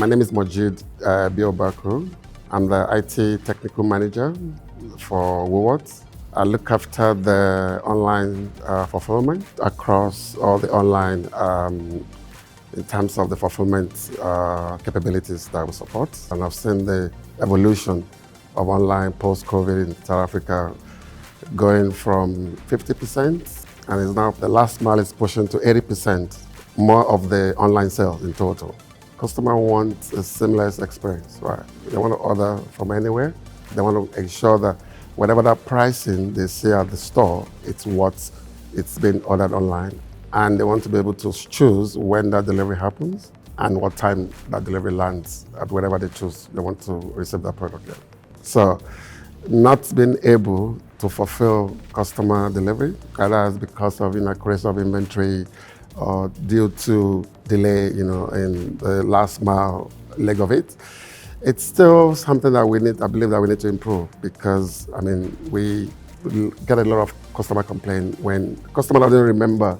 My name is Mojeed Biobaku. I'm the IT technical manager for Woolworths. I look after the online fulfillment across all the online in terms of the fulfillment capabilities that we support. And I've seen the evolution of online post-COVID in South Africa going from 50% and is now the last mile is pushing to 80% more of the online sales in total. Customer wants a seamless experience, right? They want to order from anywhere. They want to ensure that whatever that pricing they see at the store, it's been ordered online. And they want to be able to choose when that delivery happens and what time that delivery lands at whatever they choose they want to receive that product at. So not being able to fulfill customer delivery, either it's because of inaccuracy of inventory or due to delay, in the last mile leg of it. It's still something that I believe that we need to improve because, we get a lot of customer complaint when customer doesn't remember,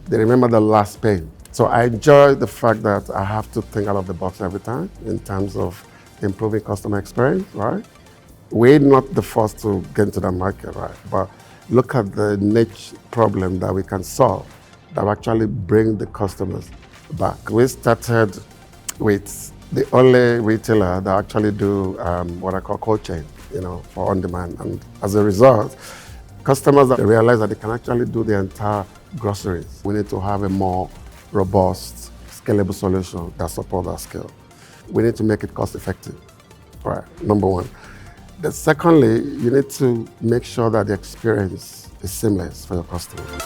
they remember the last pay. So I enjoy the fact that I have to think out of the box every time in terms of improving customer experience, right? We're not the first to get into the market, right? But look at the niche problem that we can solve that will actually bring the customers back. We started with the only retailer that actually do what I call cold chain, for on demand. And as a result, customers that realize that they can actually do the entire groceries. We need to have a more robust, scalable solution that supports our scale. We need to make it cost effective, right? Number one. Secondly, you need to make sure that the experience is seamless for your customers.